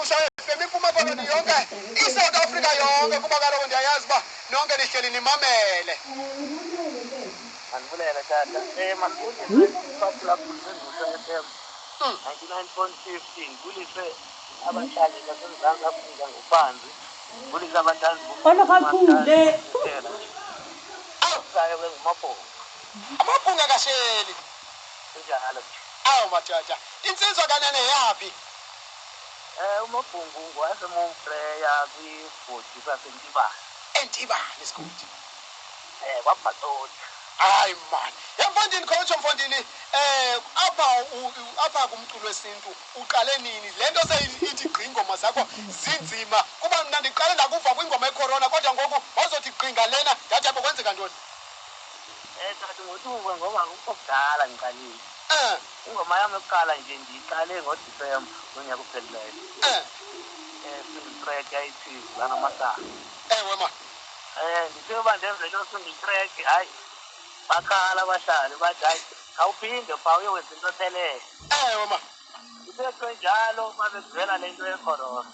FM iphuma phakathi yonke iSouth Africa yonke kuba kaloku ndiyayazi uba nonke nihleli nimamele. Andibulela tata. Masikuthi saphulaphula FM 99.15 kulise abahlali baseMzantsi Afrika ngobanzi. Kulise abahlali kakhule. Awusayo ngomabhongo. Amabhunga kahleli. Njalo. Awu matata. Insizwa kanene yapi? Umabhongo ngwasemomfreya kwibhodi saseNtibane. Entibane isigodi. Kwabhatoti. Hayi man. Yamfondini coach Mfondini apha kumculo wesintu uqale nini? Lento seyithi gqi ingoma zakho zinzima. Kuba mina ndiqale nakuva kwingoma ecorona kodwa ngoku wazothi gqinga lena yathi apho kwenzeka ntoni? Tata ngothungwe ngoba ukudala ngiqalile. Ingoma yami yokuqala nje ndiyiqale ngoDisemba ngonyaka uphelileyo. Track yayithi lana masana. Ewe ma. Ndithe uba ndenze lo singitrack hayi. Bakhala abahlali bathi hayi awuphinde pha uyowenza into selele. Ewe ma. Ibekho njalo babevela lento yecorona.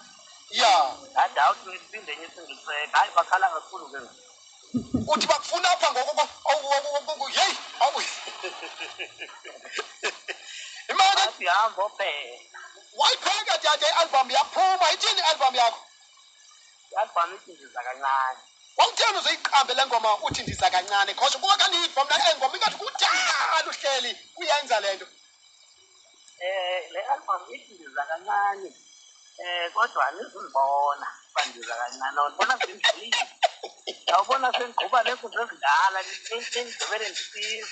Ya. Hayi awuthi ngiphinde enye singitrack hayi bakhala kakhulu ke. Uthi bakufuna apha ngoko hey awu. Imali sihamba phela. Wayipheka tata i-album yaphuma ithini i-album yakho? I-album isindiza kancane. Wawutheni uzoyiqambe le ngoma uthi ndiza kancane khosho kuba kandiyiva mna engoma ingathi kudala uhleli uyenza lento. Le album isindiza kancane. Kodwa nizibona bandiza kancane. Ubona sendlile. Yawubona sengiqhuba lezinto ezidala ngivele ndisiza.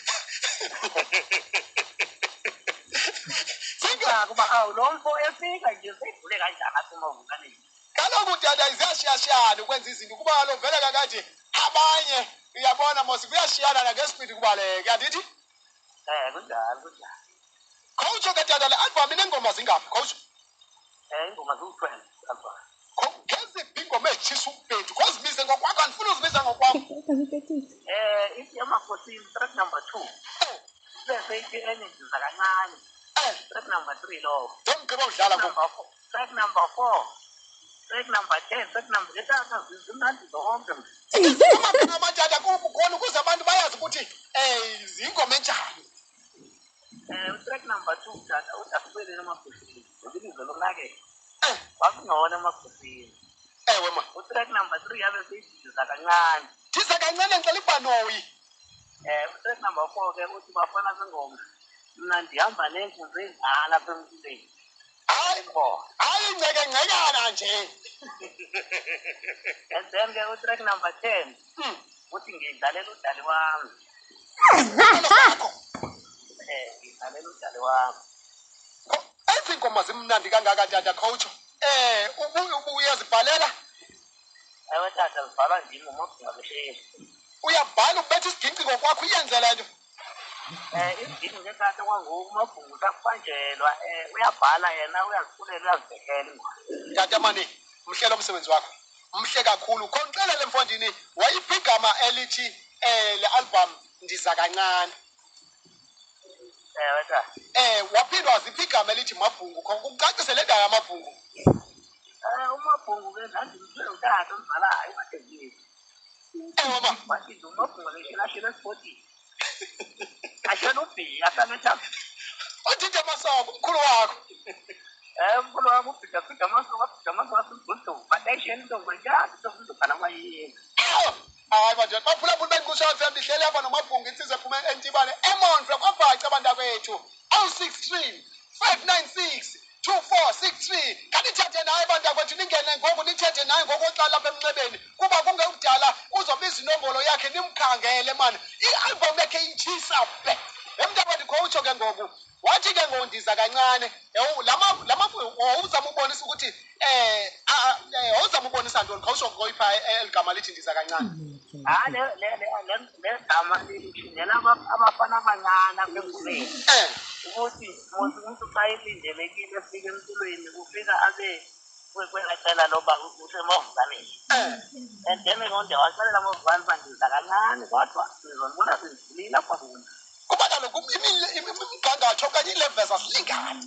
Kuba lo mfo efika nje sedlule kanjani asemavunganeni. Kaloku dada iziyashiyashiyana ukwenza izinto kuba kaloku vele kakade abanye uyabona mos kuyashiyana nangespeed kubaleke andithi? Kunjalo. Coach ke dada le album inengoma zingaphi coach? Ingoma ziwu-12 album. Ngeziphi ingoma ezitshisa ukubhedu ngozibize ngokwakho andifuna uzibiza ngokwakho. Ithi yamakhosini track number 2. Bese ithi enendiza kancane. Track number 3 lo. Ngigqiba udlala ngoku. Track number 4. Track number 10, track number 8 zimnandi zonke. Amagama amathatha kukhona ukuze abantu bayazi ukuthi zingoma enjani. Track number 2 tata utasibele namakhosini. Ngilizo lonake. Wakungona amakhosini. Ewe ma. Track number 3 yabe siyidiza kancane. Diza kancane ngicela ibhanoyi. Track number 4 ke uthi bafana bengoma. Mina ndihamba nenkunzi ezala apha emhlabeni. Hayi ngeke nje. And then ke track number 10 uthi ngidlalela udali wami. Ngidlalela udali wami. Ethi ingoma zimnandi kangaka tata coach. Uyazibhalela? Ewe tata zibhala nje ngomabhunga beshe. Uyabhala ubethe isiginci ngokwakho uyenze lento. Izinto nje tata kwangoku umabhungu sakubanjelwa uyabhala yena uyazifulela uyazibhekela. Tata mani mhlelo umsebenzi wakho. Mhle kakhulu. Khonxelele Mfondini wayiphi igama elithi le album ndiza kancane. Ewe tata. Waphindwa waziphi igama elithi Mabhungu khona ukucacise le ndawo yamabhungu. Umabhungu ke ndandimthele utata umbhalayo wathengile. Ewe ma. Wathi umabhungu leshela sporti. Ashela ubhiya sanetha. Uthithe masoko umkhulu wakho. Umkhulu wami ubhida amaso asibhudu. Batashela into ngojaka sokuthi khona kwayiyenza. Hayi manje baphulaphula bengikusho FM lihlele apha noMabhungu insizwe ephuma eNtibane eMonfre kwabhaca abantakwethu 063 596 2463 kanithethe naye bantakwethu ningene ngoku nithethe naye ngokuxala lapha emnxebeni kuba kungekudala uzobiza inombolo yakhe nimkhangele man i-album yakhe itshisa be emntakwethu khowutsho ke ngoku wathi ke ngondiza kancane lama uzama ubonisa ukuthi uzama ubonisa ntoni khawusho ngoyipha eligama lithi ndiza kancane. Le gama lithi nalaba abafana abancane abengumeni. Ukuthi umuntu xa elindelekile efika emculweni ufika abe kwecela loba usemavunganeni. And then ngonde wacelela amavungane bandiza kancane kodwa sizonibona sendlulile apha kuna. Kuba kaloku imigangatho okanye iilevels asilingani.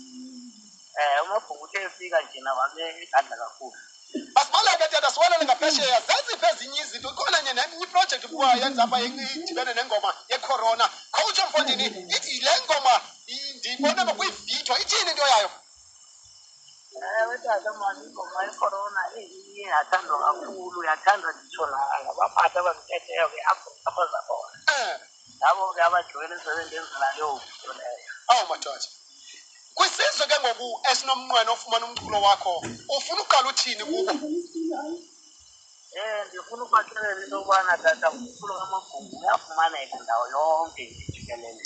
umabhungu uthe efika nje nawabe ekadla kakhulu. Asibaleke tata siwalele ngaphesheya zaziphi ezinye izinto khona nye nenye iproject buwayenza apha idibene nengoma yecorona. Coach Mfondini ithi le ngoma ndiyibone makwividiyo ithini into yayo? Wetata mani ingoma yecorona yathandwa kakhulu, yathandwa nditsho ngabaphathi abazithethe apho zakhona. Labo ke abajwayele sebendenzela leyo vidiyo leyo. Awu madoda. Kwisizwe ke ngoku esinomnqweno ofumana umculo wakho ufuna uqala uthini kubo? Ndifuna ukubaxelela into yobana tata umculo kaMabhungu uyafumaneka ndawo yonke jikelele.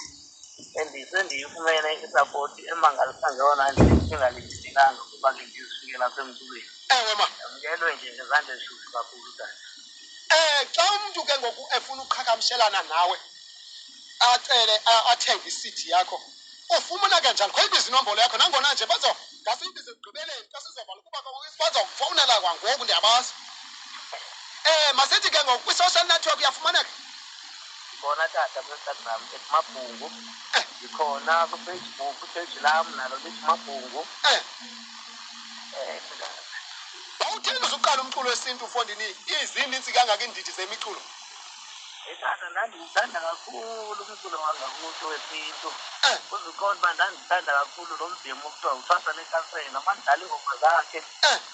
Sendiyifumene isapoti emangalisayo ngeyona ndingalindelekanga ukuba ke ndizifike lapha emculweni. Ewe ma. Yamkelwe nje ngezandla ezishushu kakhulu tata. Xa umntu ke ngoku efuna uqhagamshelana nawe acele athenge i-CD yakho ufumana kanjani? Khoyibiza inombolo yakho nangona nje ngasimbize ekugqibeleni xa sizovala ukuba bazokufowunela kwangoku ndiyabazi. Masithi ke ngoku kwi-social network uyafumaneka? Khona tata ku-Instagram ethi Mabhungu. Ndikhona ku-Facebook kwi-page lam nalo lithi Mabhungu. Wawutheni uzuqala umculo wesintu Mfondini izinintsi kangaka iindidi zemiculo? Tata ndandiwuthanda kakhulu umculo wangakuthi wesintu. Uziqonda uba ndandithanda kakhulu lo mbhemu okuthiwa uthwasa nekansela mandidlala iingoma zakhe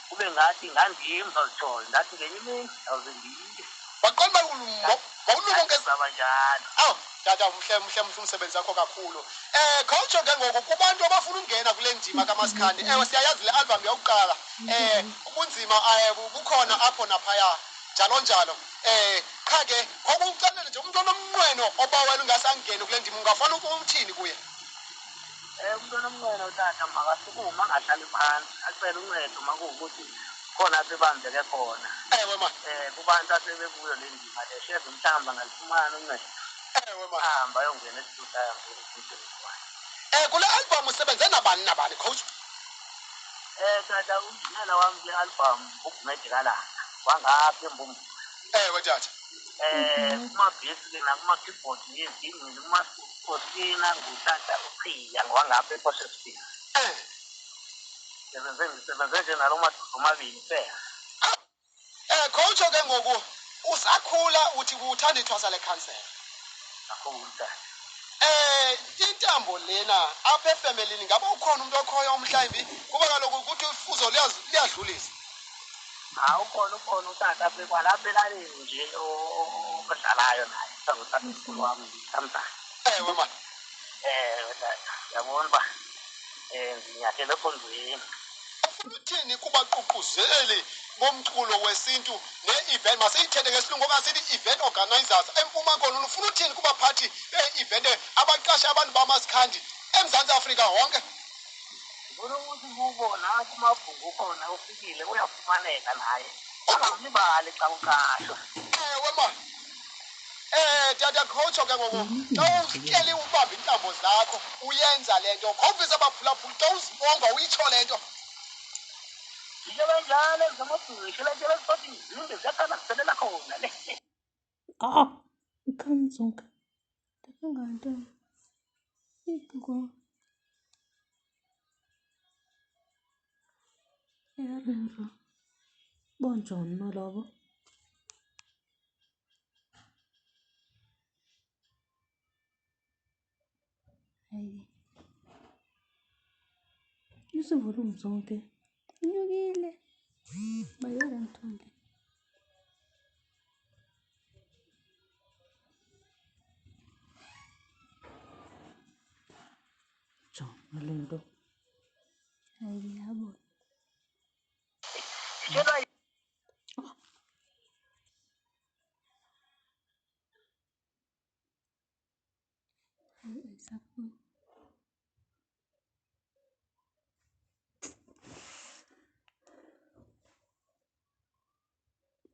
kube ngathi ngandim ndazitshoyo ndathi ngenye imini ndawuze ndiye. Waqonda uba wawulumkezaba njalo. Awu tata mhle umsebenzi wakho kakhulu. Khawutsho ke ngoku kubantu abafuna ungena kule ndima kaMaskandi. Ewe siyayazi le album yokuqala. Ubunzima bukhona apho naphaya njalo njalo. Qha ke kwakuucalele nje umuntu onomnqweno obawela ungasangeni kule ndima ungafuna ukumthini kuye? Umuntu onomnqweno tata makasukuma angahlali phansi acele uncedo makuwukuthi khona sebambeke khona. Ewe ma. Kubantu asebekuyo le ndima le sheze mhlawumbe angalifumana uncedo. Ewe ma. Hamba ayongena esitudaya ngomsebenzi wakhe. Kule album usebenze nabani coach? Tata unjinela wami kule album ukumedikalanga wangapha embumbu. Ewe tata. Kumabhesi ke nakuma-keyboard ngezingcili kumasina ngutata uchiya ngwangapha ePortshepstone. Ndisebenze nje nalo madoda omabini phela. Coach ke ngoku usakhula uthi kuthanda ithwasa lekhansela. Kakhulu tata. Intambo lena apha efemelini ngabe ukhona umuntu okhoyo omhlawumbi kuba kaloku ukuthi ufuzo liyadlulisa. Ukhona utata apha kwalapha elalini nje odlalayo naye sangutata umkhulu wami ndithamdana. Ewe ma. Tata yabona uba ndinyathele ekhondweni. Ufuna uthini kubaququzeli bomculo wesintu ne-event masiyithethe ngesilungu okanye sithi event organizers eMpuma Koloni ufuna uthini kubaphathi be-event abaqasha abantu bamaskandi eMzantsi Afrika wonke? Ngifuna ukuthi kubona kuMabhungu khona ufikile uyafumaneka naye angamlibali xa uqashwa. Ewe ma. Tata coach ke ngoku xa uhleli ubamba intambo zakho uyenza lento khawuvisa abaphulaphuli xa uzibonga uyitsho lento. Yile njalo ngamabhusha lentela sithi izimbe ziyaqala kuselela khona le. Ikamzonke. Takanganto. Ipho. Yarenza. Bonjani nalabo? Hayi. Isivula umzonke. Inyukile. Bayora mthonke. John, malento. Hayi yabo.